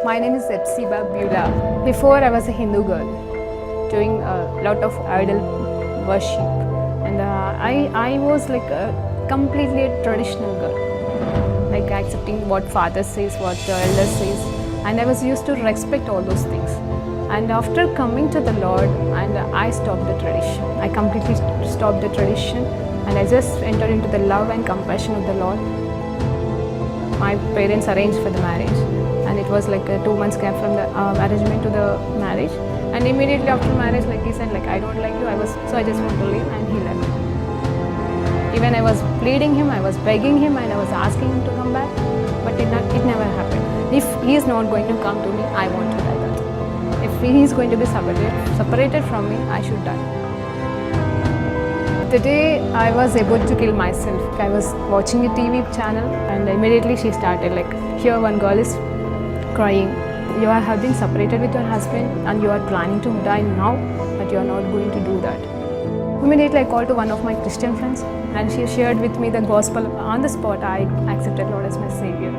My name is Epsiba Beulah. Before I was a Hindu girl doing a lot of idol worship, and I was like a completely a traditional girl, like accepting what father says, what the elder says, and I was used to respect all those things. And after coming to the Lord, and I stopped the tradition. I completely stopped the tradition, and I just entered into the love and compassion of the Lord. My parents arranged for the marriage, and it was like a 2 months gap from the arrangement to the marriage. And immediately after marriage, like he said, like I don't like you. I just want to leave, and he left. Even I was pleading him, I was begging him, and I was asking him to come back, but it never happened. If he is not going to come to me, I want to die. That if he is going to be separated from me, I should die. The day I was able to kill myself, I was watching a TV channel, and immediately she started like, here one girl is crying. You have been separated with your husband and you are planning to die now, but you are not going to do that. Immediately I called to one of my Christian friends, and she shared with me the gospel. On the spot, I accepted Lord as my Savior.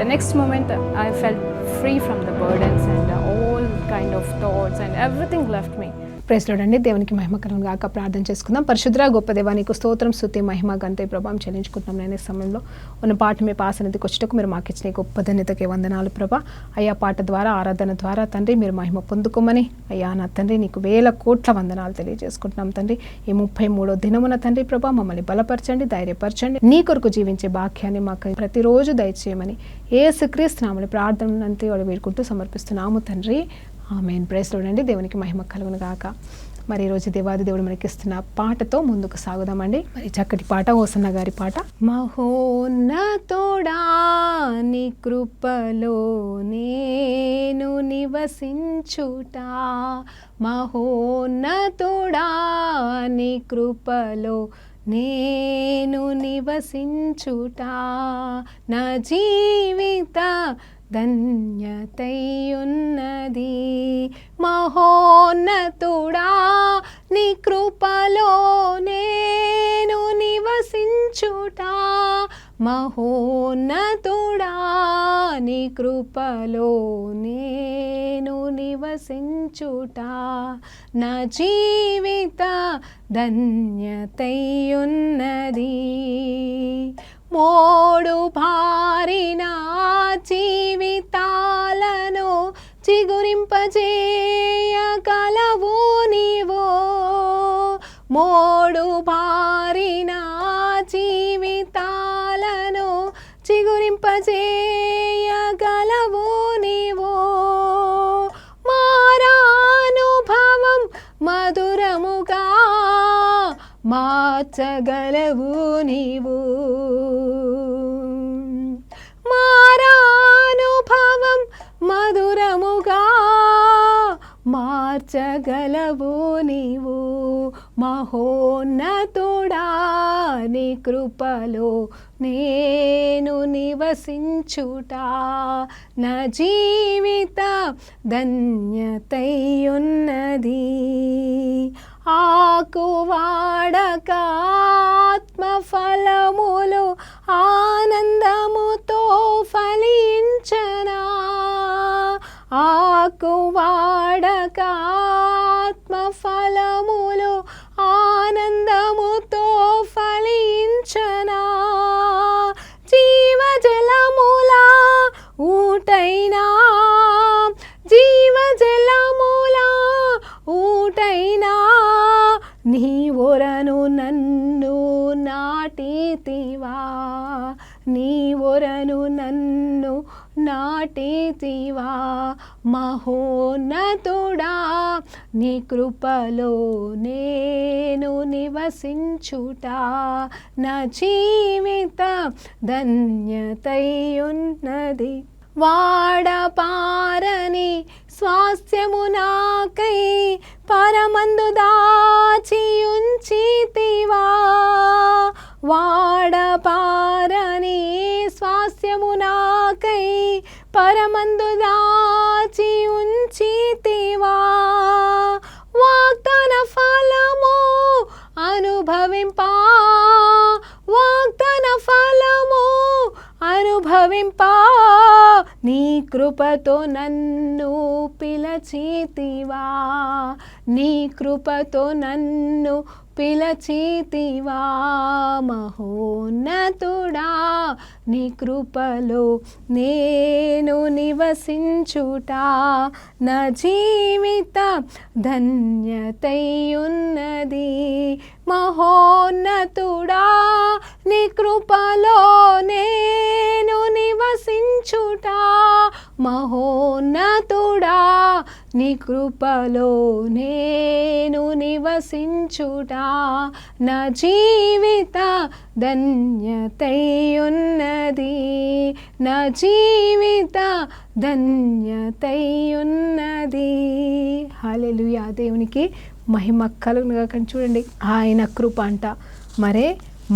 The next moment, I felt free from the burdens and all kind of thoughts, and everything left me. Praise Lord అండి. దేవునికి మహిమ కలుగును గాక. ప్రార్థన చేసుకుందాం. పరిశుద్ధ గొప్ప దేవా, నీకు స్తోత్రం, స్తుతి, మహిమ, ఘనత, ప్రభావం చెల్లించుకుంటున్నాం. నేను ఈ సమయంలో ఉన్న పాట మీ పాసనదికి వచ్చేటకు మీరు మాకు ఇచ్చిన గొప్ప ధన్యతకి వందనాలు ప్రభా. అయ్యా, పాట ద్వారా, ఆరాధన ద్వారా తండ్రి మీరు మహిమ పొందుకోమని అయ్యా నా తండ్రి నీకు వేల కోట్ల వందనాలు తెలియజేసుకుంటున్నాం తండ్రి. ఈ 33వ దినమున తండ్రి ప్రభా మమ్మల్ని బలపరచండి, ధైర్యపరచండి, నీ కొరకు జీవించే భాగ్యాన్ని మాకు ప్రతిరోజు దయచేయమని యేసుక్రీస్తు నామములో ప్రార్థనలంతా వేడుకుంటూ సమర్పిస్తున్నాము తండ్రి. ఆమేన్. ప్రైజ్ లార్డ్ అండి. దేవునికి మహిమ కలుగును గాక. మరి ఈరోజు దేవాది దేవుడు మనకిస్తున్న పాటతో ముందుకు సాగుదామండి. మరి చక్కటి పాట, ఓసన్న గారి పాట. మహోన్నతుడా నీ కృపలో నేను నివసించుట, మహోన్నతుడా నీ కృపలో నేను నివసించుట, నా జీవిత ధన్యతయున్నది. మహోన్నతుడా నీ కృపలో నేను నివసించుట, మహోన్నతుడా నీ కృపలో నేను నివసించుట, నా జీవిత ధన్యతయున్నది. మోడు భారిన జీవితాలను చిగురింపజేయగలవు నీవు, మోడు భారిన జీవితాలను చిగురింపజేయగలవు నీవు, మారానుభవం మధురముగా మార్చగలవు నీవు, మారానుభవం మధురముగా మార్చగలవు నీవు, మహోన్నతుడా నీ కృపలో నేను నివసించుట, నా జీవిత ధన్యతయున్నది. ఆకువాడక ఆత్మఫలములు ఆనందముతో ఫలించనా, ఆకువాడక ఆత్మఫలములు ఆనందముతో ఫలించనా, జీవజలముల ఊటైనా, జీవజలముల ఊటైనా నీ ఒరను నన్ను నాటితివా, నీ ఒరను నన్ను నాటితివా, మహోన్నతుడా నీ కృపలో నేను నివసించుట, నా జీవిత ధన్యతయున్నది. వాడపారని స్వాస్థ్యము నాకై పరమందు దాచి ఉంచితివా, వాడపారని స్వాస్థ్యము నాకై పరమందు దాచి ఉంచితివా, వాగ్దాన ఫలము అనుభవింపా, వాగ్దాన ఫలము అనుభవింపా నీ కృపతో నన్ను పిలచితివా, నీ కృపతో నన్ను పిలచితివా, మహోన్నతుడా నీ కృపలో నేను నివసించుట నా జీవిత ధన్యతయున్నది. మహోన్నతుడా నీ కృపలో నేను నివసించుట, మహోన్నతుడా నీ కృపలో నేను నివసించుట నా జీవిత ధన్యతయున్నది, నా జీవిత ధన్యతయున్నది. హల్లెలూయా. దేవునికి మహిమ కలుగునుగా. కానీ చూడండి, ఆయన కృప అంట మరే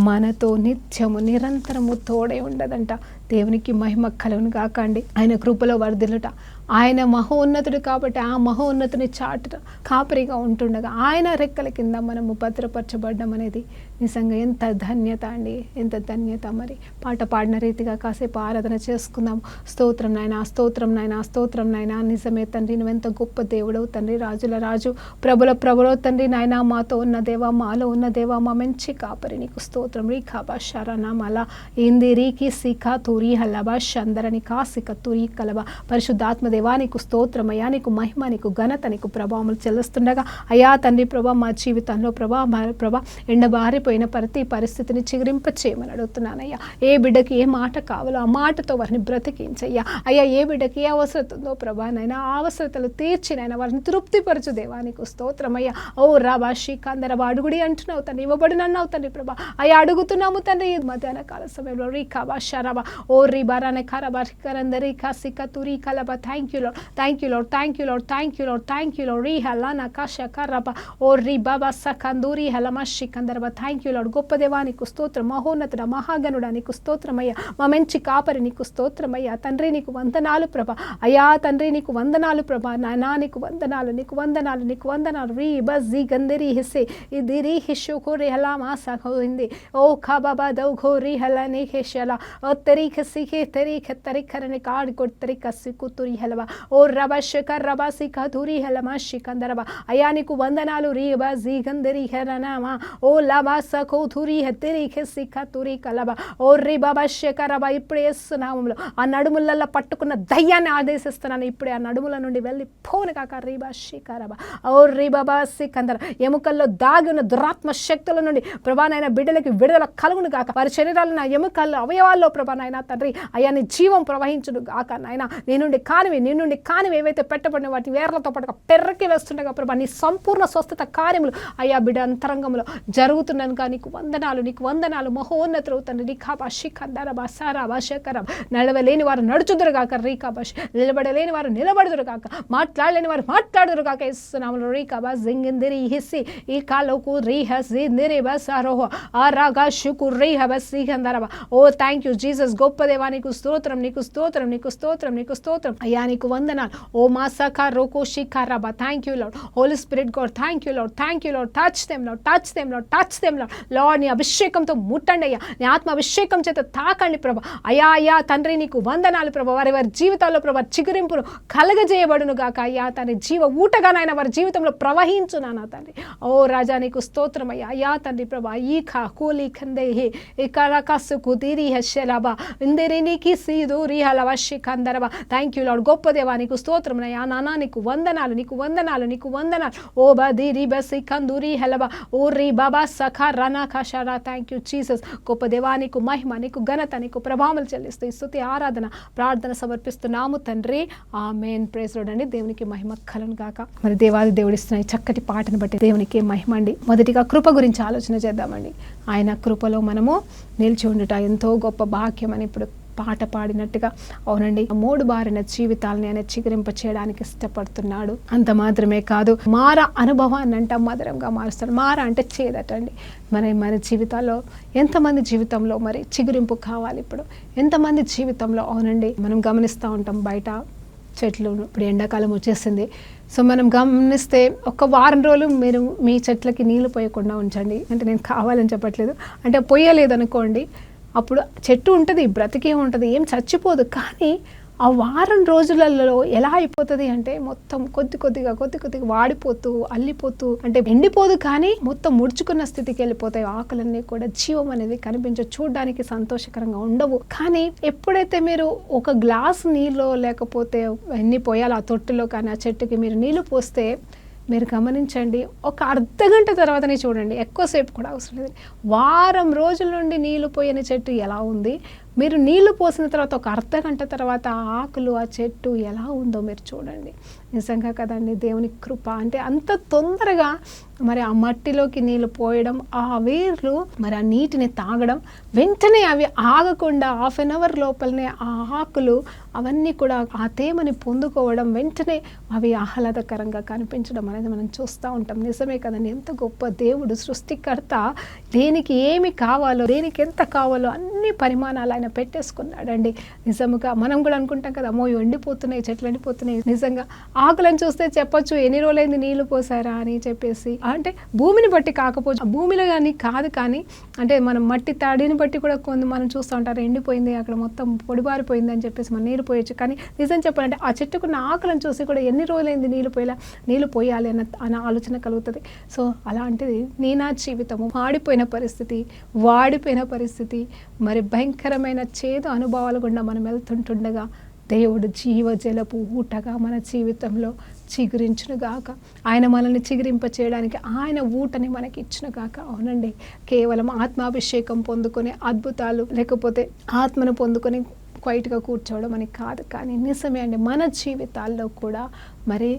మనతో నిత్యము నిరంతరము తోడే ఉండదంట. దేవునికి మహిమ కలుగును కాకండి. ఆయన కృపలో వర్ధిల్లుట, ఆయన మహోన్నతుడు కాబట్టి ఆ మహోన్నతుని చాటుట కాపరిగా ఉంటుండగా ఆయన రెక్కల కింద మనము భద్రపరచబడ్డం అనేది నిజంగా ఎంత ధన్యత అండి, ఎంత ధన్యత. మరి పాట పాడిన రీతిగా కాసేపు ఆరాధన చేసుకుందాం. స్తోత్రం నాయనా, స్తోత్రం నాయనా, స్తోత్రం నాయనా. నిజమే తండ్రి, నువ్వెంత గొప్ప దేవుడవు తండ్రి, రాజుల రాజు, ప్రభుల ప్రభులో తండ్రి నాయనా. మాతో ఉన్న దేవా, మాలో ఉన్న దేవా, మా మంచి కాపరి నీకు స్తోత్రం. రీఖాబా శరణా మలా ఇంది రీకి సిఖా తూరి హల్లబా షందరని కాసిక తూరి కలబా. పరిశుద్ధాత్మ దేవా నీకు స్తోత్రమయ్యా, నీకు మహిమ, నీకు ఘనత, నీకు ప్రభావములు చెల్లిస్తుండగా అయ్యా తండ్రి ప్రభా, మా జీవితంలో ప్రభా ఎండబారిపోయిన ప్రతి పరిస్థితిని చిగురింప చేయమని అడుగుతున్నానయ్యా. ఏ బిడ్డకి ఏ మాట కావాలో ఆ మాటతో వారిని బ్రతికించయ్యా. అయ్యా ఏ బిడ్డకి ఏ అవసరత ఉందో ప్రభా నైనా ఆ అవసరతలు తీర్చినైనా వారిని తృప్తిపరచు దేవా, నీకు స్తోత్రమయ్యా. ఓ రాబా శ్రీకాందరబా అడుగుడి అంటున్నావు తండ్రి, ఇవ్వబడినన్నావు తండ్రి ప్రభా. అయ్యా అడుగుతున్నాము తండ్రి ఈ మధ్యాహ్న కాల సమయంలో. రీకాబా షరాబా ఓ రీబారానే ఖరాబా రికరందరి కాసిక తురి కలబా. Thank you lord, thank you lord, thank you lord, thank you lord, thank you lord. రీ హలానా కాష కర్రబా ఓ రీ బాబా సకందూరి హలమా శ్రీకందరబా. Thank you lord. గొప్ప దేవా నీకు స్తోత్రం, మహోన్నతుడ మహాగణుడా నీకు స్తోత్రమయ్యా, మా మంచి కాపరి నీకు స్తోత్రమయ్యా. తండ్రి నీకు వందనాలు ప్రభా. అయ్యా తండ్రి నీకు వందనాలు ప్రభా. నాయనా నీకు వందనాలు, నీకు వందనాలు, నీకు వందనాలు. రీ బజీ గందరి హిస్సే ఇది రీ హిషో కోరి హలామా సహోయింది ఓ ఖాబాబా దౌ ఘోరి హలని హెషలా ఓ తరీఖ సిఖే తరీఖ తరిఖరని కాడి కొట్ తరిక సిక్కు తురి హలవా ఓ రబా శకర్ రబా సిఖ తురి హలమా శికందరబా. అయ్యా నీకు వందనాలు. రీ బజీ గందరి హరనామా ఓ లబా సఖో తురి హెతరీఖ సిఖ తురి కలబా ఓ రీ బాబా శకరబా. ఇప్పుడే నామంలో ఆ నడుములల్లో పట్టుకున్న దయ్యాన్ని ఆదేశిస్తున్నాను. ఇప్పుడే ఆ నడుముల నుండి వెళ్ళి పోను కాక రీబా శిఖరబా ఓ రీ బాబా సికందర. ఎముకల్లో దాగి ఉన్న దురాత్మ శక్తుల నుండి ప్రభా నాయన బిడ్డలకి విడుదల కలుగును గాక. వారి శరీరాలు నా ఎముకల్లో అవయవాల్లో ప్రభా నాయన తండ్రి అయ్యా నీ జీవం ప్రవహించును గాక నాయన. నీ నుండి కానివి ఏవైతే పెట్టబడిన వాటి వేర్లతో పాటుగా పెర్రకి వేస్తుండగా ప్రభా నీ సంపూర్ణ స్వస్థత కార్యములు అయ్యా బిడ్డ అంతరంగంలో జరుగుతున్నాను కా. నీకు వందనాలు, నీకు వందనాలు. మహోన్నతులు తండ్రి రీఖాబా శిఖందరబా సారాబా శకరం. నడవలేని వారు నడుచుదురు గాక రీఖాబా. నిలబడలేని వారు నిలబడుదురు గాక. మాట్లాడలేని వారు మాట్లాడుదురు గాక. ఇస్తున్నాము రీఖాబా జింగిందిరి హిస్సి ఈ కాలోకు రీహసి నిరిబా సారోహో ఆ రాగా షుకు రీహబా శ్రీహందరబా. ఓ థ్యాంక్ యూ జీసస్. గొప్ప దేవా నీకు స్తోత్రం, నీకు స్తోత్రం, నీకు స్తోత్రం, నీకు స్తోత్రం. అయ్యా నీకు వందనాలు. ఓ మా సఖా రోకో శిఖారాబా. Thank you lord. Holy spirit God thank you lord, thank you lord. Touch them lord, touch them lord, touch them lord. Lord నీ అభిషేకంతో ముట్టండి అయ్యా, నీ ఆత్మ అభిషేకం చేత తాకండి ప్రభా. అయ్యా అయ్యా తండ్రి నీకు వందనాలు ప్రభా. వారి జీవితాల్లో ప్రభా చిగురింపును కలగజేయబడును గాక. అయ్యా తండ్రి జీవ ఊటగానైనా వారి జీవితంలో ప్రవహించునా తండ్రి. ఓ రాజా నీకు స్తోత్రం అయ్యా. అయ్యా తండ్రి ప్రభా ఈ ఖా కూలి ఖందే హే ఇకరకసు కుదిరి హెషలబా ఇందిరినికి సీదూరి హలవా శిఖందరబా. Thank you lord. గొప్ప దేవా నీకు స్తోత్రం అయ్యా. నానా నీకు వందనాలు, నీకు వందనాలు, నీకు వందనాలు. ఓ బది రిబ సికందూరి హలబా ఓ రీ బాబా సఖా రనా ఖషరా. Thank you Jesus. గొప్ప దేవా నీకు మహిమ, నీకు ఘనత, నీకు ప్రభావం చెల్లిస్తూ ఈ స్తుతి ఆరాధన ప్రార్థన సమర్పిస్తున్నాము తండ్రి. ఆమేన్. ప్రైజ్ లార్డ్ అండి. దేవునికి మహిమ కలుగును గాక. మరి దేవాది దేవుడిస్తున్న ఈ చక్కటి పాటను బట్టి దేవునికి మహిమ అండి. మొదటిగా కృప గురించి ఆలోచన చేద్దామండి. ఆయన కృపలో మనము నిలిచి ఉండుట ఎంతో గొప్ప భాగ్యం అని ఇప్పుడు పాట పాడినట్టుగా అవునండి. మూడు బారిన జీవితాలని ఆయన చిగురింప చేయడానికి ఇష్టపడుతున్నాడు. అంత మాత్రమే కాదు, మార అనుభవాన్ని అంట మధురంగా మారుస్తాడు. మార అంటే చేదటండి. మన జీవితాల్లో ఎంతమంది జీవితంలో మరి చిగురింపు కావాలి. ఇప్పుడు ఎంతమంది జీవితంలో అవునండి మనం గమనిస్తూ ఉంటాం. బయట చెట్లు ఇప్పుడు ఎండాకాలం వచ్చేసింది. సో మనం గమనిస్తే ఒక వారం రోజులు మీరు మీ చెట్లకి నీళ్లు పోయకుండా ఉంచండి. అంటే నేను కావాలని చెప్పట్లేదు, అంటే పోయలేదు అనుకోండి, అప్పుడు చెట్టు ఉంటుంది, బ్రతికే ఉంటుంది, ఏం చచ్చిపోదు. కానీ ఆ వారం రోజులలో ఎలా అయిపోతుంది అంటే మొత్తం కొద్ది కొద్దిగా వాడిపోతూ అల్లిపోతూ, అంటే ఎండిపోదు కానీ మొత్తం ముడుచుకున్న స్థితికి వెళ్ళిపోతాయి. ఆకులన్నీ కూడా జీవం అనేది చూడడానికి సంతోషకరంగా ఉండవు. కానీ ఎప్పుడైతే మీరు ఒక గ్లాస్ నీళ్ళు లేకపోతే ఎన్ని పోయాలి ఆ తొట్టులో కానీ ఆ చెట్టుకి మీరు నీళ్లు పోస్తే మీరు గమనించండి, ఒక అర్ధ గంట తర్వాతనే చూడండి, ఎక్కువసేపు కూడా అవసరం లేదు, వారం రోజుల నుండి నీళ్లు పోయని చెట్టు ఎలా ఉంది, మీరు నీళ్లు పోసిన తర్వాత ఒక అర్ధ గంట తర్వాత ఆ ఆకులు ఆ చెట్టు ఎలా ఉందో మీరు చూడండి. నిజంగా కదండి దేవుని కృప. అంటే అంత తొందరగా మరి ఆ మట్టిలోకి నీళ్లు పోయడం, ఆ వేర్లు మరి ఆ నీటిని తాగడం, వెంటనే అవి ఆగకుండా హాఫ్ అన్ అవర్ లోపలనే ఆ ఆకులు అవన్నీ కూడా ఆ తేమని పొందుకోవడం, వెంటనే అవి ఆహ్లాదకరంగా కనిపించడం అనేది మనం చూస్తూ ఉంటాం. నిజమే కదండి, ఎంత గొప్ప దేవుడు సృష్టికర్త. దేనికి ఏమి కావాలో, దేనికి ఎంత కావాలో అన్ని పరిమాణాలు ఆయన పెట్టేసుకున్నాడండి. నిజముగా మనం కూడా అనుకుంటాం కదా, అమ్మో ఎండిపోతున్నాయి, చెట్లు ఎండిపోతున్నాయి. నిజంగా ఆకులను చూస్తే చెప్పొచ్చు ఎన్ని రోజులైంది నీళ్లు పోసారా అని చెప్పేసి. అంటే భూమిని బట్టి కాకపోవచ్చు, భూమిలో కానీ కాదు, కానీ అంటే మనం మట్టి తడిని బట్టి కూడా కొంత మనం చూస్తూ ఉంటారు, ఎండిపోయింది అక్కడ మొత్తం పొడిబారిపోయింది అని చెప్పేసి మనం నీళ్ళు పోయొచ్చు. కానీ నిజం చెప్పాలంటే ఆ చెట్టుకున్న ఆకులను చూసి కూడా ఎన్ని రోజులైంది నీళ్ళు పోయాలి అన్న ఆలోచన కలుగుతుంది. సో అలాంటిది నా జీవితము వాడిపోయిన పరిస్థితి, మరి భయంకరమైన చేదు అనుభవాలు గుండా మనం వెళ్తుంటుండగా దేవుడు జీవజలపు ఊటగా మన జీవితంలో చిగురించునుగాక. ఆయన మనల్ని చిగురింప చేయడానికి ఆయన ఊటని మనకి ఇచ్చునుగాక. అవునండి, కేవలం ఆత్మాభిషేకం పొందుకొని అద్భుతాలు లేకపోతే ఆత్మను పొందుకొని క్వైట్గా కూర్చోవడం అని కాదు, కానీ నిజమే అండి, మన జీవితాల్లో కూడా మరి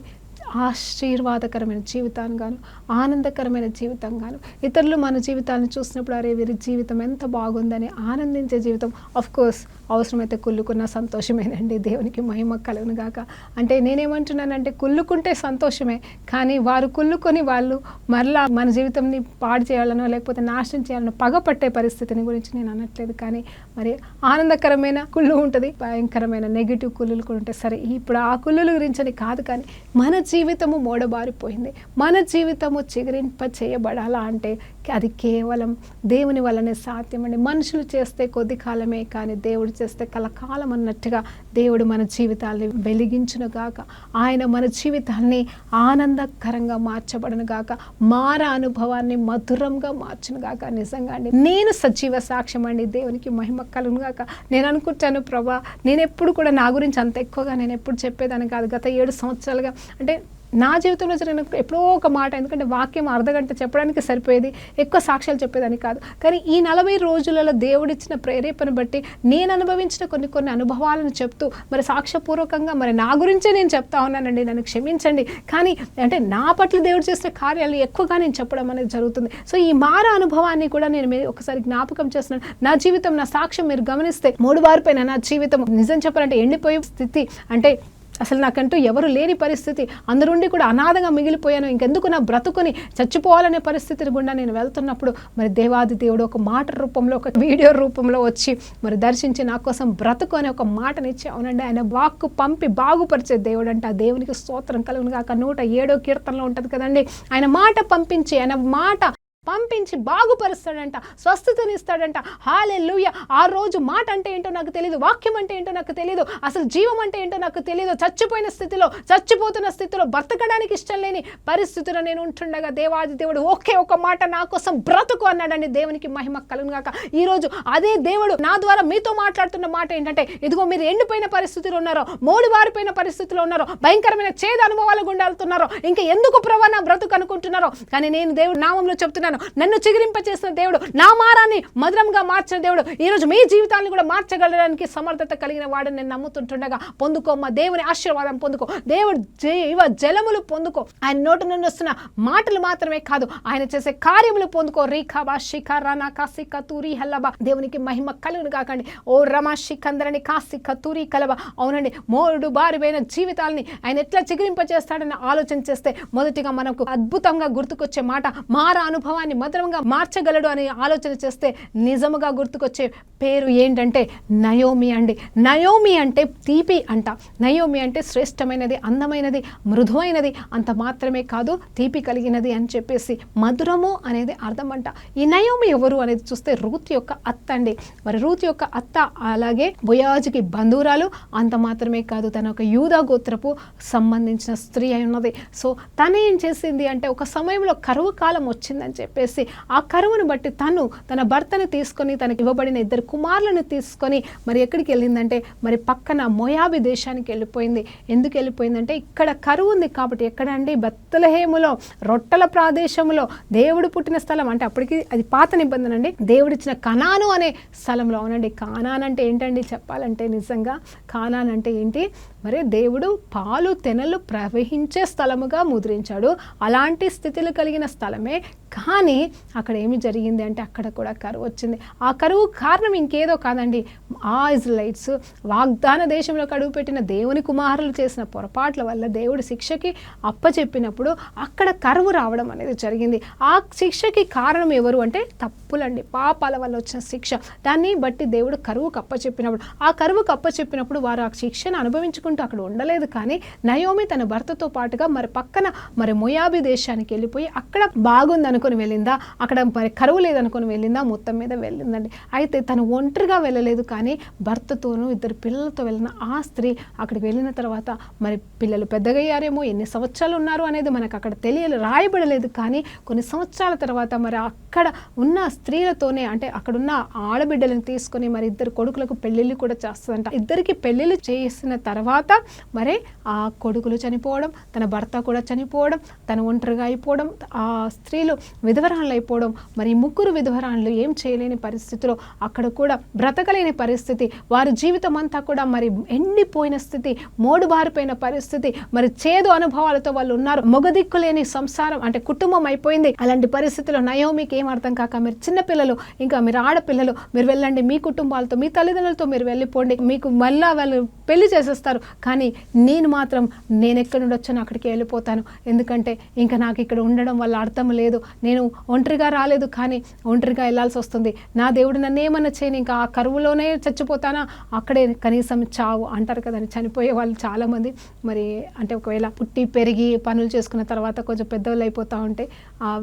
ఆశీర్వాదకరమైన జీవితాన్ని గాను, ఆనందకరమైన జీవితం గాను, ఇతరులు మన జీవితాలను చూసినప్పుడు అరే వీరి జీవితం ఎంత బాగుందని ఆనందించే జీవితం. ఆఫ్ కోర్స్ అవసరమైతే కుళ్ళుకున్న సంతోషమేనండి, దేవునికి మహిమ కలుగును గాక. అంటే నేనేమంటున్నానంటే కుళ్ళుకుంటే సంతోషమే, కానీ వారు కుళ్ళుకొని వాళ్ళు మరలా మన జీవితంని పాడు చేయాలనో లేకపోతే నాశనం చేయాలనో పగపట్టే పరిస్థితిని గురించి నేను అనట్లేదు. కానీ మరి ఆనందకరమైన కుళ్ళు ఉంటుంది, భయంకరమైన నెగిటివ్ కుళ్ళులు కూడా ఉంటాయి. సరే, ఇప్పుడు ఆ కుళ్ళుల గురించి అని కాదు, కానీ మన జీవితము మోడబారిపోయింది, మన జీవితము చిగురింప చేయబడాలా అంటే అది కేవలం దేవుని వల్లనే సాధ్యం అండి. మనుషులు చేస్తే కొద్ది కాలమే, కానీ దేవుడు చేస్తే కలకాలం అన్నట్టుగా దేవుడు మన జీవితాన్ని వెలిగించునుగాక. ఆయన మన జీవితాన్ని ఆనందకరంగా మార్చబడునుగాక, మార అనుభవాన్ని మధురంగా మార్చునుగాక. నిజంగా అండి, నేను సజీవ సాక్ష్యం అండి, దేవునికి మహిమ కలుగునుగాక. నేను అనుకుంటాను, ప్రభా నేను ఎప్పుడు కూడా నా గురించి అంత ఎక్కువగా నేను ఎప్పుడు చెప్పేదాన్ని కాదు. గత 7 సంవత్సరాలుగా అంటే నా జీవితంలో జరిగిన ఎప్పుడో ఒక మాట, ఎందుకంటే వాక్యం అర్ధగంట చెప్పడానికి సరిపోయేది, ఎక్కువ సాక్ష్యాలు చెప్పేదని కాదు. కానీ ఈ 40 రోజులలో దేవుడిచ్చిన ప్రేరేపణ బట్టి నేను అనుభవించిన కొన్ని అనుభవాలను చెప్తూ మరి సాక్ష్యపూర్వకంగా మరి నా గురించే నేను చెప్తా ఉన్నానండి, నన్ను క్షమించండి. కానీ అంటే నా పట్ల దేవుడు చేసిన కార్యాలు ఎక్కువగా నేను చెప్పడం అనేది జరుగుతుంది. సో ఈ మార అనుభవాన్ని కూడా నేను ఒకసారి జ్ఞాపకం చేస్తున్నాను. నా జీవితం, నా సాక్ష్యం మీరు గమనిస్తే 3 వారిపైన నా జీవితం నిజం చెప్పాలంటే ఎండిపోయే స్థితి, అంటే అసలు నాకంటూ ఎవరు లేని పరిస్థితి, అందరుండి కూడా అనాథగా మిగిలిపోయాను, ఇంకెందుకు నా బ్రతుకుని చచ్చిపోవాలనే పరిస్థితి గుండా నేను వెళ్తున్నప్పుడు మరి దేవాది దేవుడు ఒక మాట రూపంలో, ఒక వీడియో రూపంలో వచ్చి మరి దర్శించి నా కోసం బ్రతుకు అనే ఒక మాటనిచ్చి, అవునండి ఆయన వాక్కు పంపి బాగుపరిచే దేవుడు అంటే ఆ దేవునికి స్తోత్రం కలుగును గాక. 107వ కీర్తనలో ఉంటుంది కదండి, ఆయన మాట పంపించి, ఆయన మాట పంపించి బాగుపరుస్తాడంట, స్వస్థతనిస్తాడంట. హల్లెలూయా. ఆ రోజు మాట అంటే ఏంటో నాకు తెలియదు, వాక్యం అంటే ఏంటో నాకు తెలియదు, అసలు జీవం అంటే ఏంటో నాకు తెలియదు. చచ్చిపోతున్న స్థితిలో బ్రతకడానికి ఇష్టం లేని పరిస్థితిలో నేను ఉంటుండగా దేవాది దేవుడు ఒకే ఒక మాట నా కోసం బ్రతుకు అన్నాడండి. దేవునికి మహిమ కలుగును గాక. ఈరోజు అదే దేవుడు నా ద్వారా మీతో మాట్లాడుతున్న మాట ఏంటంటే, ఇదిగో మీరు ఎండిపోయిన పరిస్థితిలో ఉన్నారో, మోడివారిపోయిన పరిస్థితిలో ఉన్నారో, భయంకరమైన చేదు అనుభవాలు గుండా వెళ్తున్నారో, ఇంకా ఎందుకు ప్రభా నా బ్రతుకు అనుకుంటున్నారో, కానీ నేను దేవుడు నామంలో చెప్తున్నాను, నన్ను చిగురింప చేసిన దేవుడు, నా మారాన్ని మధురంగా మార్చిన దేవుడు ఈరోజు మీ జీవితాన్ని కూడా మార్చగలడానికి సమర్థత కలిగిన వాడిని నేను నమ్ముతుంటుండగా పొందుకోమ్మా దేవుని ఆశీర్వాదం పొందుకో, దేవుడు జీవ జలములు పొందుకో. ఆయన నోటి నుండి వస్తున్న మాటలు మాత్రమే కాదు, ఆయన చేసే కార్యములు పొందుకో. రీఖాబా శిఖరానా కాసిక తూరి హల్లబా. దేవునికి మహిమ కలుగును కాకండి. ఓ రమా శిఖందరని కాసిక తూరి కలబా. అవునండి, మోడు బారిపోయిన జీవితాలని ఆయన ఎట్లా చిగురింప చేస్తాడని ఆలోచన చేస్తే మొదటిగా మనకు అద్భుతంగా గుర్తుకొచ్చే మాట మార అనుభవం కుటుంబాన్ని మధురంగా మార్చగలడు అని ఆలోచన చేస్తే నిజముగా గుర్తుకొచ్చే పేరు ఏంటంటే నయోమి అండి. నయోమి అంటే తీపి అంట. నయోమి అంటే శ్రేష్టమైనది, అందమైనది, మృదువైనది, అంత మాత్రమే కాదు తీపి కలిగినది అని చెప్పేసి మధురము అనేది అర్థం అంట. ఈ నయోమి ఎవరు అనేది చూస్తే రూత్ యొక్క అత్త అండి. మరి రూత్ యొక్క అత్త అలాగే బోయాజుకి బంధువురాలు, అంత మాత్రమే కాదు తన ఒక యూదా గోత్రపు సంబంధించిన స్త్రీ అయి ఉన్నది. సో తను ఏం చేసింది అంటే ఒక సమయంలో కరువు కాలం వచ్చిందని చెప్పేసి ఆ కరువును బట్టి తన భర్తను తీసుకొని తనకి ఇవ్వబడిన 2 కుమారులను తీసుకొని మరి ఎక్కడికి వెళ్ళిందంటే మరి పక్కన మోయాబి దేశానికి వెళ్ళిపోయింది. ఎందుకు వెళ్ళిపోయిందంటే ఇక్కడ కరువు ఉంది కాబట్టి. ఎక్కడండి? బెత్లెహేములో, రొట్టెల ప్రదేశంలో, దేవుడు పుట్టిన స్థలం. అంటే అప్పటికి అది పాత నిబంధన అండి. దేవుడిచ్చిన కనాను అనే స్థలంలో. అవునండి, కానాన్ అంటే ఏంటండి చెప్పాలంటే, నిజంగా కానాన్ అంటే ఏంటి? మరి దేవుడు పాలు తెనలు ప్రవహించే స్థలముగా ముద్రించాడు. అలాంటి స్థితిలో కలిగిన స్థలమే. కానీ అక్కడ ఏమి జరిగింది అంటే అక్కడ కూడా కరువు వచ్చింది. ఆ కరువు కారణం ఇంకేదో కాదండి. ఆ ఇజ్రాయిల్స్ వాగ్దాన దేశంలో అడుగుపెట్టిన దేవుని కుమారులు చేసిన పొరపాట్ల వల్ల దేవుడు శిక్షకి అప్పచెప్పినప్పుడు అక్కడ కరువు రావడం అనేది జరిగింది. ఆ శిక్షకి కారణం ఎవరు అంటే తప్పులండి, పాపాల వల్ల వచ్చిన శిక్ష. దాన్ని బట్టి దేవుడు కరువుకు అప్పచెప్పినప్పుడు, ఆ కరువుకు అప్పచెప్పినప్పుడు వారు ఆ శిక్షను అనుభవించుకుంటూ అక్కడ ఉండలేదు. కానీ నయోమి తన భర్తతో పాటుగా మరి పక్కన మరి మోయాబి దేశానికి వెళ్ళిపోయి అక్కడ బాగుంది అనుకుని వెళ్ళిందా, అక్కడ మరి కరువు లేదనుకుని వెళ్ళిందా, మొత్తం మీద వెళ్ళిందండి. అయితే తను ఒంటరిగా వెళ్ళలేదు, కానీ భర్తతోనూ 2 పిల్లలతో వెళ్ళిన ఆ స్త్రీ అక్కడికి వెళ్ళిన తర్వాత మరి పిల్లలు పెద్దగయ్యారేమో, ఎన్ని సంవత్సరాలు ఉన్నారు అనేది మనకు అక్కడ రాయబడలేదు. కానీ కొన్ని సంవత్సరాల తర్వాత మరి అక్కడ ఉన్న స్త్రీలతోనే, అంటే అక్కడున్న ఆడబిడ్డలను తీసుకొని మరి 2 కొడుకులకు పెళ్ళిళ్ళు కూడా చేస్తుందంట. 2కి పెళ్ళిళ్ళు చేసిన తర్వాత మరి ఆ కొడుకులు చనిపోవడం, తన భర్త కూడా చనిపోవడం, తను ఒంటరిగా అయిపోవడం, ఆ స్త్రీలు విధవరాళ్ళు అయిపోవడం. మరి 3 విధవరాళ్ళు ఏం చేయలేని పరిస్థితిలో, అక్కడ కూడా బ్రతకలేని పరిస్థితి, వారి జీవితం అంతా కూడా మరి ఎండిపోయిన స్థితి, మోడుబారిపోయిన పరిస్థితి, మరి చేదు అనుభవాలతో వాళ్ళు ఉన్నారు. మొగదిక్కులేని సంసారం అంటే కుటుంబం అయిపోయింది. అలాంటి పరిస్థితిలో నయోమికి ఏం అర్థం కాక, మీరు చిన్నపిల్లలు, ఇంకా మీరు ఆడపిల్లలు, మీరు వెళ్ళండి, మీ కుటుంబాలతో, మీ తల్లిదండ్రులతో మీరు వెళ్ళిపోండి, మీకు మళ్ళా వాళ్ళు పెళ్లి చేసేస్తారు. కానీ నేను ఎక్కడి నుండి వచ్చాను అక్కడికి వెళ్ళిపోతాను. ఎందుకంటే ఇంకా నాకు ఇక్కడ ఉండడం వల్ల అర్థం లేదు. నేను ఒంటరిగా రాలేదు, కానీ ఒంటరిగా వెళ్ళాల్సి వస్తుంది. నా దేవుడు నన్ను ఏమన్నా చేయని, ఇంకా ఆ కరువులోనే చచ్చిపోతానా, అక్కడే కనీసం చావు అంటారు కదండి. చనిపోయే వాళ్ళు చాలామంది మరి అంటే ఒకవేళ పుట్టి పెరిగి పనులు చేసుకున్న తర్వాత కొంచెం పెద్దవాళ్ళు అయిపోతూ ఉంటే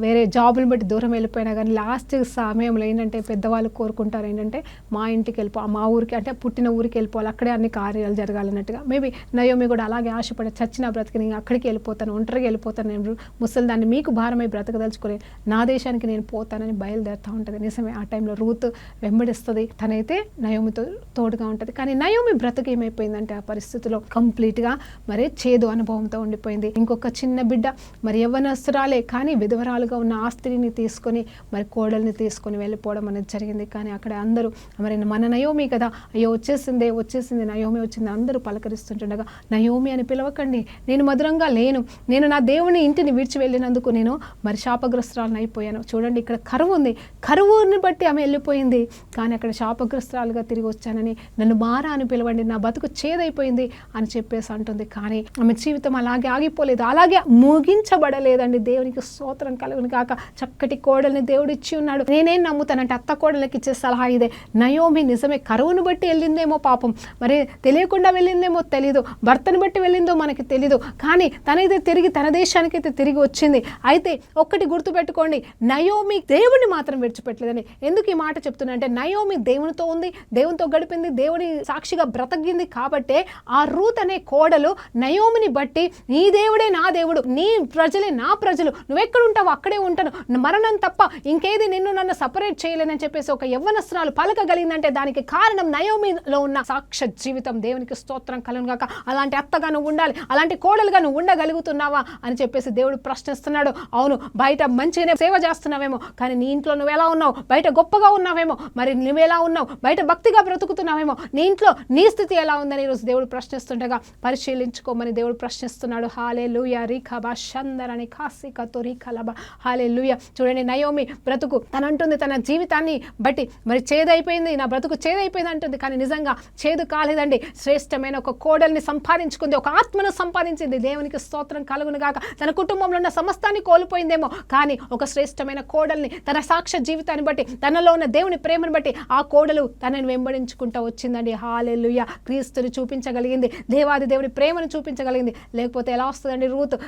వేరే జాబులు బట్టి దూరం వెళ్ళిపోయినా కానీ లాస్ట్ సమయంలో ఏంటంటే పెద్దవాళ్ళు కోరుకుంటారు ఏంటంటే మా ఇంటికి మా ఊరికి, అంటే పుట్టిన ఊరికి వెళ్ళిపోవాలి, అక్కడే అన్ని కార్యాలు జరగాలన్నట్టుగా. మేబీ నయోమి కూడా అలాగే ఆశపడి చచ్చిన బ్రతికి నేను అక్కడికి వెళ్ళిపోతాను, ఒంటరిగా వెళ్ళిపోతాను, నేను ముసలిదాన్ని మీకు భారమై బ్రతకదలుచుకొని నా దేశానికి నేను పోతానని బయలుదేరుతూ ఉంటుంది. నిజమే, ఆ టైంలో రూత్ వెంబడిస్తుంది, తనైతే నయోమితో తోడుగా ఉంటుంది. కానీ నయోమి బ్రతుకు ఏమైపోయిందంటే ఆ పరిస్థితిలో కంప్లీట్గా మరి చేదు అనుభవంతో ఉండిపోయింది. ఇంకొక చిన్న బిడ్డ మరి యవ్వనస్తురాలే, కానీ విధవరాలుగా ఉన్న ఆ స్త్రీని తీసుకొని మరి కోడల్ని తీసుకొని వెళ్ళిపోవడం అనేది జరిగింది. కానీ అక్కడ అందరూ మరి మన నయోమి కదా, అయ్యో వచ్చేసింది నయోమి వచ్చింది అందరూ పలకరిస్తుంటుండగా, నయోమి అని పిలవకండి, నేను మధురంగా లేను, నేను నా దేవుని ఇంటిని విడిచి వెళ్ళినందుకు నేను మరి శాపగ్రస్తురాలను అయిపోయాను. చూడండి, ఇక్కడ కరువు ఉంది, కరువుని బట్టి ఆమె వెళ్ళిపోయింది, కానీ అక్కడ శాపగ్రస్తురాలుగా తిరిగి వచ్చానని నన్ను మారా అని పిలవండి, నా బతుకు చేదైపోయింది అని చెప్పేసి అంటుంది. కానీ ఆమె జీవితం అలాగే ఆగిపోలేదు, అలాగే ముగించబడలేదండి. దేవునికి స్తోత్రం కలుగును కాక. చక్కటి కోడల్ని దేవుడు ఇచ్చి ఉన్నాడు. నేనేం నమ్ముతానంటే అత్త కోడలకి ఇచ్చే సలహా ఇదే. నయోమి నిజమే కరువును బట్టి వెళ్ళిందేమో పాపం, మరి తెలియకుండా వెళ్ళిందేమో తెలీదు, భర్తను బట్టి వెళ్ళిందో మనకి తెలీదు, కానీ తనైతే తిరిగి తన దేశానికైతే తిరిగి వచ్చింది. అయితే ఒక్కటి గుర్తుపెట్టుకోండి, నయోమి దేవుని మాత్రం విడిచిపెట్టలేదని. ఎందుకు ఈ మాట చెప్తున్నా అంటే నయోమి దేవునితో ఉంది, దేవునితో గడిపింది, దేవుని సాక్షిగా బ్రతకింది. కాబట్టే ఆ రూత్ అనే కోడలు నయోమిని బట్టి నీ దేవుడే నా దేవుడు, నీ ప్రజలే నా ప్రజలు, నువ్వెక్కడ ఉంటావు అక్కడే ఉంటాను, మరణం తప్ప ఇంకేది నన్ను సపరేట్ చేయలేనని చెప్పేసి ఒక యవ్వనస్త్రాలు పలకగలిగిందంటే దానికి కారణం నయోమిలో ఉన్న సాక్ష్య జీవితం. దేవునికి స్తోత్రం కలుగును గాక. అలాంటి అత్తగా నువ్వు ఉండాలి, అలాంటి కోడలుగా నువ్వు ఉండగలుగుతున్నావా అని చెప్పేసి దేవుడు ప్రశ్నిస్తున్నాడు. అవును, బయట మంచిగానే సేవ చేస్తున్నావేమో, కానీ నీ ఇంట్లో నువ్వు ఎలా ఉన్నావు, బయట గొప్పగా ఉన్నావేమో, మరి నువ్వెలా ఉన్నావు, బయట భక్తిగా బ్రతుకుతున్నావేమో, నీ ఇంట్లో నీ స్థితి ఎలా ఉందని ఈరోజు దేవుడు ప్రశ్నిస్తుండగా పరిశీలించుకోమని దేవుడు ప్రశ్నిస్తున్నాడు. హల్లెలూయా. రీఖబా షందరని కాసికతో రీఖలబా. హల్లెలూయా. చూడండి, నయోమి బ్రతుకు తనంటుంది తన జీవితాన్ని బట్టి మరి చేదైపోయింది, నా బ్రతుకు చేదైపోయింది అంటుంది, కానీ నిజంగా చేదు కాలేదండి. శ్రేష్టమైన ఒక కోడల్ని సంపాదించుకుంది, ఒక ఆత్మను సంపాదించింది. దేవునికి స్తోత్రం కలుగును గాక. తన కుటుంబంలో ఉన్న సమస్తాన్ని కోల్పోయిందేమో, కానీ ఒక శ్రేష్టమైన కోడల్ని తన సాక్ష్య జీవితాన్ని బట్టి, తనలో ఉన్న దేవుని ప్రేమను బట్టి ఆ కోడలు తనని వెంబడించుకుంటూ వచ్చిందండి. హల్లెలూయా. క్రీస్తుని చూపించగలిగింది, దేవాది దేవుని ప్రేమను చూపించగలిగింది. లేకపోతే ఎలా వస్తుందండి? రూతు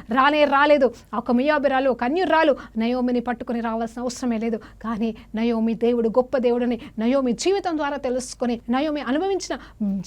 రాలేదు. ఒక మియాబిరాలు, ఒక అన్యురాలు నయోమిని పట్టుకొని రావాల్సిన అవసరమే లేదు. కానీ నయోమి దేవుడు గొప్ప దేవుడని నయోమి జీవితం ద్వారా తెలుసుకొని, నయోమి అనుభవించిన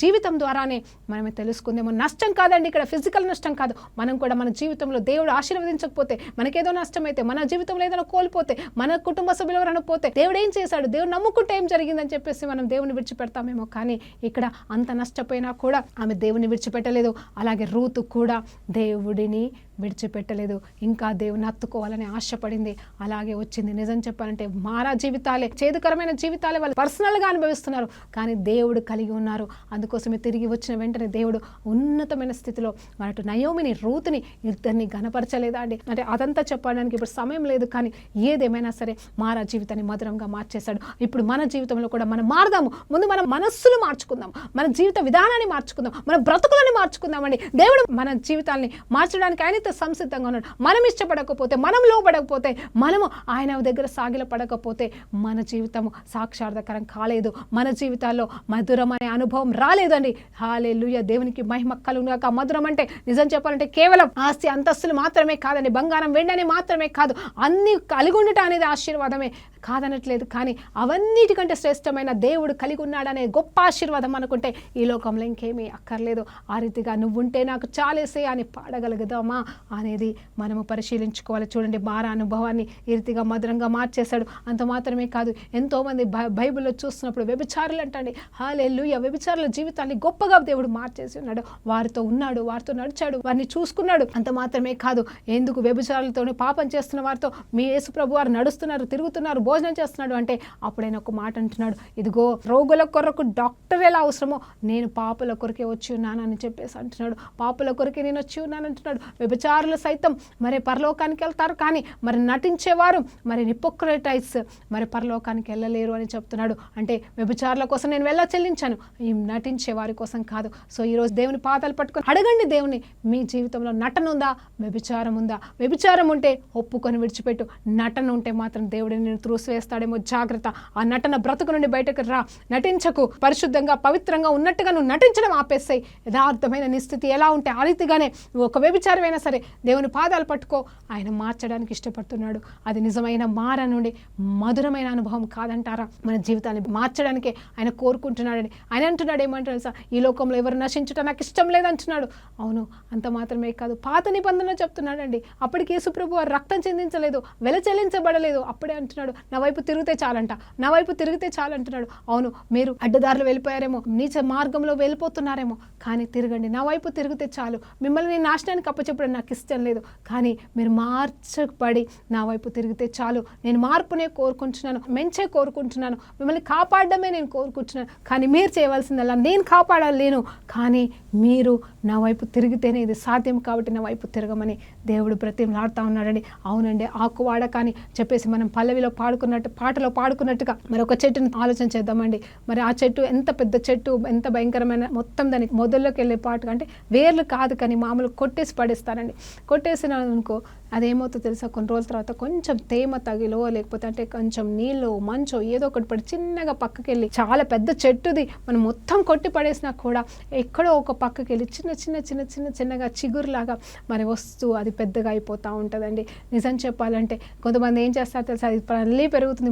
జీవితం ద్వారానే మనమే తెలుసుకుందేమో. నష్టం కాదండి ఇక్కడ, ఫిజికల్ నష్టం కాదు. మనం కూడా మన జీవితంలో దేవుడు ఆశీర్వదించకపోతే, మనకేదో నష్టమైతే, మన జీవితంలో ఏదైనా కోల్పోతే, మన కుటుంబ సభ్యులు ఎవరైనా పోతే, దేవుడు ఏం చేశాడు, దేవుడు నమ్ముకుంటే ఏం జరిగిందని చెప్పేసి మనం దేవుని విడిచిపెడతామేమో. కానీ ఇక్కడ అంత నష్టపోయినా కూడా ఆమె దేవుని విడిచిపెట్టలేదు. అలాగే రూతు కూడా దేవుడిని విడిచిపెట్టలేదు, ఇంకా దేవుని హత్తుకోవాలని ఆశపడింది. అలాగే వచ్చింది. నిజం చెప్పాలంటే మారా జీవితాలే, చేదుకరమైన జీవితాలే వాళ్ళు పర్సనల్గా అనుభవిస్తున్నారు, కానీ దేవుడు కలిగి ఉన్నారు. అందుకోసమే తిరిగి వచ్చిన వెంటనే దేవుడు ఉన్నతమైన స్థితిలో అటు నయోమిని, రూతుని ఇద్దరిని ఘనపరచలేదా అండి? అంటే అదంతా చెప్పడానికి ఇప్పుడు సమయం లేదు. కానీ ఏదేమైనా సరే మారా జీవితాన్ని మధురంగా మార్చేశాడు. ఇప్పుడు మన జీవితంలో కూడా మనం మారదాము. ముందు మన మనస్సులు మార్చుకుందాం, మన జీవిత విధానాన్ని మార్చుకుందాం, మన బ్రతుకులని మార్చుకుందామండి. దేవుడు మన జీవితాన్ని మార్చడానికి ఆయనతో సంసిద్ధంగా ఉన్నాడు. మనం ఇష్టపడకపోతే, మనం లోపడకపోతే, మనము ఆయన దగ్గర సాగిల పడకపోతే మన జీవితం సాక్షార్థకరం కాలేదు. మన జీవితాల్లో మధురం అనే అనుభవం రాలేదండి. హల్లెలూయా. దేవునికి మహిమ కలుగును గాక. మధురం అంటే నిజం చెప్పాలంటే కేవలం ఆస్తి అంతస్తులు మాత్రమే కాదండి, బంగారం వెండి మాత్రమే కాదు, అన్ని కలిగి ఉండటం అనేది ఆశీర్వాదమే కాదనట్లేదు. కానీ అవన్నిటికంటే శ్రేష్టమైన దేవుడు కలిగి ఉన్నాడనే గొప్ప ఆశీర్వాదం అనుకుంటే ఈ లోకంలో ఇంకేమీ అక్కర్లేదు. ఆ రీతిగా నువ్వుంటే నాకు చాలేసే అని పాడగలుగుదామా అనేది మనము పరిశీలించుకోవాలి. చూడండి, మారా అనుభవాన్ని ఈ రీతిగా మధురంగా మార్చేశాడు. అంత మాత్రమే కాదు, ఎంతోమంది బైబిల్లో చూస్తున్నప్పుడు వ్యభిచారులు అంటండి. హల్లెలూయా. వ్యభిచారుల జీవితాన్ని గొప్పగా దేవుడు మార్చేసి ఉన్నాడు. వారితో ఉన్నాడు, వారితో నడిచాడు, వారిని చూసుకున్నాడు. అంత మాత్రమే కాదు, ఎందుకు వ్యభిచారులతో పాపం చేస్తున్న వారితో మీ యేసు ప్రభు వారు నడుస్తున్నారు, తిరుగుతున్నారు, భోజనం చేస్తున్నాడు అంటే అప్పుడైనా ఒక మాట అంటున్నాడు, ఇదిగో రోగుల కొరకు డాక్టర్ ఎలా అవసరమో నేను పాపుల కొరకే వచ్చి ఉన్నానని చెప్పేసి అంటున్నాడు. పాపుల కొరకే నేను వచ్చి ఉన్నాను అంటున్నాడు. వ్యభిచారులు సైతం మరి పరలోకానికి వెళ్తారు, కానీ మరి నటించేవారు, మరి హిపోక్రటైట్స్ మరి పరలోకానికి వెళ్ళలేరు అని చెప్తున్నాడు. అంటే వ్యభిచారుల కోసం నేను వెళ్ళ చెల్లించాను, ఈ నటించే వారి కోసం కాదు. సో ఈరోజు దేవుని పాదాలు పట్టుకొని అడగండి దేవుని, మీ జీవితంలో నటన ఉందా, వ్యభిచారం ఉందా? వ్యభిచారం ఉంటే ఒప్పుకొని విడిచిపెట్టు, నటన ఉంటే మాత్రం దేవుడిని నేను త్రూసివేస్తాడేమో, జాగ్రత్త. ఆ నటన బ్రతుకు నుండి బయటకు రా, నటించకు. పరిశుద్ధంగా పవిత్రంగా ఉన్నట్టుగా నువ్వు నటించడం ఆపేస్తాయి. యథార్థమైన నిస్థితి ఎలా ఉంటే ఆ రీతిగానే నువ్వు ఒక వ్యభిచారమైనా సరే దేవుని పాదాలు పట్టుకో. ఆయన మార్చడానికి ఇష్టపడుతున్నాడు. అది నిజమైన మార నుండి మధురమైన అనుభవం కాదంటారా? మన జీవితాన్ని మార్చడానికే ఆయన కోరుకుంటున్నాడని ఆయన అంటున్నాడు. ఏమంటారు తెలుసా? ఈ లోకంలో ఎవరు నశించడం నాకు ఇష్టం లేదంటున్నాడు. అవును, అంత మాత్రమే కాదు, పాత నిబంధన చెప్తున్నాడండి. అప్పటికి యేసుప్రభు వారు రక్తం చెందించలేదు, వెల చెల్లించబడలేదు. అప్పుడే అంటున్నాడు, నా వైపు తిరిగితే చాలంట, నా వైపు తిరిగితే చాలంటున్నాడు. అవును, మీరు అడ్డదారులు వెళ్ళిపోయారేమో, నీచ మార్గంలో వెళ్ళిపోతున్నారేమో, కానీ తిరగండి, నా వైపు తిరిగితే చాలు. మిమ్మల్ని నేను నాశనానికి అప్పచెప్పడం నాకు ఇష్టం లేదు, కానీ మీరు మార్చబడి నా వైపు తిరిగితే చాలు. నేను మార్పునే కోరుకుంటున్నాను, మెంచే కోరుకుంటున్నాను, మిమ్మల్ని కాపాడడమే నేను కోరుకుంటున్నాను. కానీ మీరు చేయవలసిందల్లా నేను కాపాడలేను, కానీ మీరు నా వైపు తిరిగితేనే ఇది సాధ్యం. కాబట్టి నా వైపు తిరగమని దేవుడు బ్రతిమలాడుతూ ఉన్నాడండి. అవునండి, ఆకువాడ కానీ చెప్పేసి మనం పల్లవిలో పాడుకున్నట్టు, పాటలో పాడుకున్నట్టుగా మరి ఒక చెట్టుని ఆలోచన చేద్దామండి. మరి ఆ చెట్టు ఎంత పెద్ద చెట్టు, ఎంత భయంకరమైన, మొత్తం దానికి మొదల్లోకి వెళ్ళే పాటు అంటే వేర్లు కాదు, కానీ మామూలు కొట్టేసి పడేస్తారండి. కొట్టేసిన అనుకో అదేమవుతుందో తెలుసా? కొన్ని రోజుల తర్వాత కొంచెం తేమ తగిలో, లేకపోతే అంటే కొంచెం నీళ్ళు, మంచో ఏదో ఒకటి పడి చిన్నగా పక్కకి వెళ్ళి, చాలా పెద్ద చెట్టుది మనం మొత్తం కొట్టి పడేసినా కూడా ఎక్కడో ఒక పక్కకి వెళ్ళి చిన్నగా చిగురులాగా మరి వస్తూ అది పెద్దగా అయిపోతూ ఉంటుందండి. నిజం చెప్పాలంటే కొంతమంది ఏం చేస్తారు తెలుసా? అది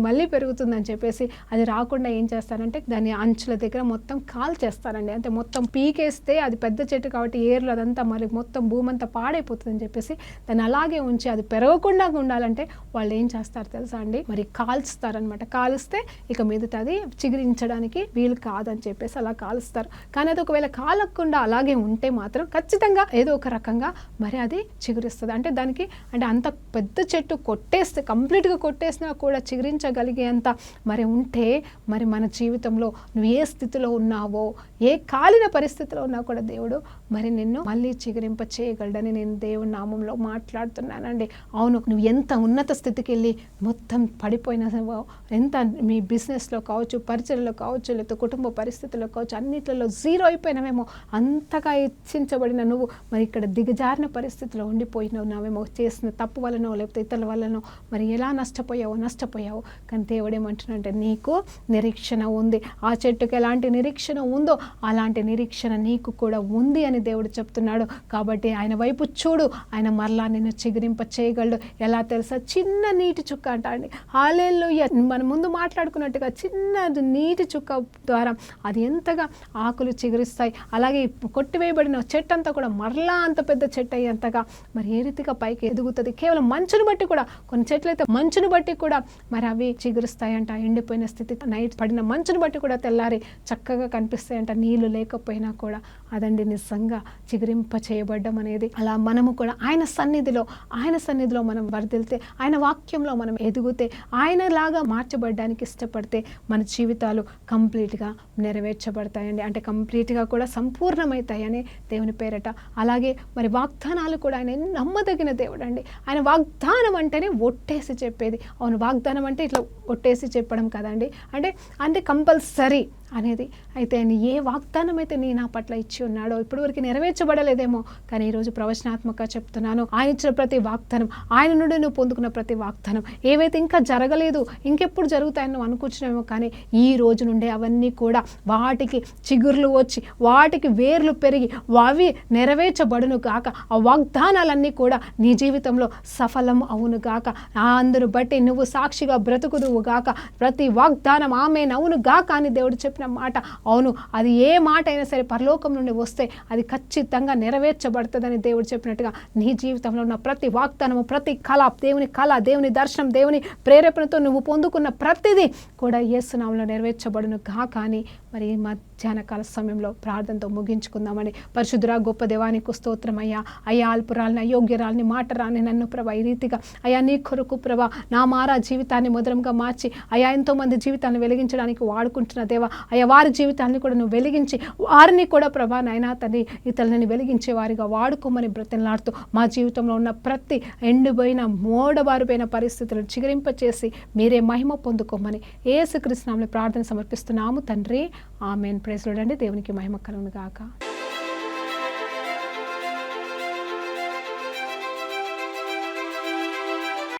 మళ్ళీ పెరుగుతుంది అని చెప్పేసి అది రాకుండా ఏం చేస్తారంటే దాని అంచుల దగ్గర మొత్తం కాల్ చేస్తారండి. అంటే మొత్తం పీకేస్తే అది పెద్ద చెట్టు కాబట్టి ఏర్లు అదంతా మరి మొత్తం భూమి అంతా పాడైపోతుంది అని చెప్పేసి దాన్ని అలాగే ఉంచి అది పెరగకుండా ఉండాలంటే వాళ్ళు ఏం చేస్తారు తెలుసా అండి? మరి కాల్స్తారనమాట. కాలుస్తే ఇక మీదట అది చిగురించడానికి వీలు కాదని చెప్పేసి అలా కాలుస్తారు. కానీ అది ఒకవేళ కాలకుండా అలాగే ఉంటే మాత్రం ఖచ్చితంగా ఏదో ఒక రకంగా మరి అది చిగురిస్తుంది. అంటే దానికి అంటే అంత పెద్ద చెట్టు కొట్టేస్తే, కంప్లీట్గా కొట్టేసినా కూడా చిగురించగలిగేంత మరి ఉంటే మరి మన జీవితంలో నువ్వు ఏ స్థితిలో ఉన్నావో, ఏ కాలిన పరిస్థితిలో ఉన్నా కూడా దేవుడు మరి నిన్ను మళ్ళీ చిగురింప చేయగలడని నేను దేవుని నామంలో మాట్లాడుతున్నానండి. అవును, నువ్వు ఎంత ఉన్నత స్థితికి వెళ్ళి మొత్తం పడిపోయిన, ఎంత మీ బిజినెస్లో కావచ్చు, పరిచయలో కావచ్చు, లేకపోతే కుటుంబ పరిస్థితుల్లో కావచ్చు, అన్నిట్లలో జీరో అయిపోయినవేమో, ఉన్నావేమో, అంతగా హెచ్చించబడిన నువ్వు మరి ఇక్కడ దిగజారిన పరిస్థితిలో ఉండిపోయినావేమో, చేసిన తప్పు వలనో లేకపోతే ఇతరుల వలనో మరి ఎలా నష్టపోయావో. కానీ దేవుడు ఏమంటున్నాడంటే నీకు నిరీక్షణ ఉంది. ఆ చెట్టుకి ఎలాంటి నిరీక్షణ ఉందో అలాంటి నిరీక్షణ నీకు కూడా ఉంది అని దేవుడు చెప్తున్నాడు. కాబట్టి ఆయన వైపు చూడు, ఆయన మరలా నిన్ను చిగురింప చేయగలడు. ఎలా తెలుసా? చిన్న నీటి చుక్క అంట అండి. హల్లెలూయా. మనం ముందు మాట్లాడుకున్నట్టుగా చిన్న నీటి చుక్క ద్వారా అది ఎంతగా ఆకులు చిగురిస్తాయి. అలాగే కొట్టివేయబడిన చెట్టు అంతా కూడా మరలా అంత పెద్ద చెట్టు అయ్యేంతగా మరి ఏ రీతిగా పైకి ఎదుగుతుంది. కేవలం మంచును బట్టి కూడా, కొన్ని చెట్లు అయితే మంచును బట్టి కూడా మరి అవి చిగురుస్తాయంట. ఎండిపోయిన స్థితి నైట్ పడిన మంచును బట్టి కూడా తెల్లారి చక్కగా కనిపిస్తాయంట. నీళ్లు లేకపోయినా కూడా అదండి నిజంగా చిగురింప చేయబడ్డం అనేది. అలా మనము కూడా ఆయన సన్నిధిలో మనం వర్ధిల్తే, ఆయన వాక్యంలో మనం ఎదిగితే, ఆయనలాగా మార్చబడడానికి ఇష్టపడితే మన జీవితాలు కంప్లీట్గా నెరవేర్చబడతాయండి. అంటే కంప్లీట్గా కూడా సంపూర్ణమవుతాయని దేవుని పేరట. అలాగే మరి వాగ్దానాలు కూడా ఆయన నమ్మదగిన దేవుడు అండి. ఆయన వాగ్దానం అంటేనే ఒట్టేసి చెప్పేది. అవును, వాగ్దానం అంటే ఇట్లా ఒట్టేసి చెప్పడం కదండి, అంటే కంపల్సరీ అనేది. అయితే ఆయన ఏ వాగ్దానం అయితే నా పట్ల ఇచ్చి ఉన్నాడో ఇప్పటివరకు నెరవేర్చబడలేదేమో, కానీ ఈరోజు ప్రవచనాత్మక చెప్తున్నాను, ఆయన ఇచ్చిన ప్రతి వాగ్దానం, ఆయన నుండి నువ్వు పొందుకున్న ప్రతి వాగ్దానం, ఏవైతే ఇంకా జరగలేదు ఇంకెప్పుడు జరుగుతాయని నువ్వు అనుకుంటున్నామో, కానీ ఈ రోజు నుండే అవన్నీ కూడా వాటికి చిగుర్లు వచ్చి వాటికి వేర్లు పెరిగి అవి నెరవేర్చబడును గాక. ఆ వాగ్దానాలన్నీ కూడా నీ జీవితంలో సఫలం అవును గాక. అందును బట్టి నువ్వు సాక్షిగా బ్రతుకుదువు గాక. ప్రతి వాగ్దానం ఆమేన్ అవును గాక అని దేవుడు చెప్పిన మాట అవును. అది ఏ మాట అయినా సరే పరలోకం నుండి వస్తే అది ఖచ్చితంగా నెరవేర్చబడుతుందని దేవుడు చెప్పినట్టుగా నీ జీవితంలో ఉన్న ప్రతి వాగ్దానము, ప్రతి కళ, దేవుని దర్శనం, దేవుని ప్రేరేపణతో నువ్వు పొందుకున్న ప్రతిదీ కూడా యేసు నామములో నెరవేర్చబడును గాక అని మరి మధ్యాహ్న కాల సమయంలో ప్రార్థనతో ముగించుకుందామని. పరిశుద్ధురా గొప్ప దేవానికి స్తోత్రం అయ్యా. అల్పురాలని, అయోగ్యరాలని, మాట రాని నన్ను ప్రభా ఈ రీతిగా అయ్యా నీ కొరకు ప్రభా నా మారా జీవితాన్ని మధురంగా మార్చి అయ్యా ఎంతోమంది జీవితాన్ని వెలిగించడానికి వాడుకుంటున్న దేవా, అయ్యా వారి జీవితాన్ని కూడా నువ్వు వెలిగించి వారిని కూడా ప్రభా నాయనా తండ్రి ఇతరులని వెలిగించే వారిగా వాడుకోమని బ్రతిమలాడుతూ మా జీవితంలో ఉన్న ప్రతి ఎండిపోయిన మోడబారిపోయిన పరిస్థితులను చిగురింపచేసి మీరే మహిమ పొందుకోమని యేసుక్రీస్తు నామములో ప్రార్థన సమర్పిస్తున్నాము తండ్రి. ఆమేన్. ప్రైజ్ లార్డ్ అండి. దేవునికి మహిమ కలుగును గాక.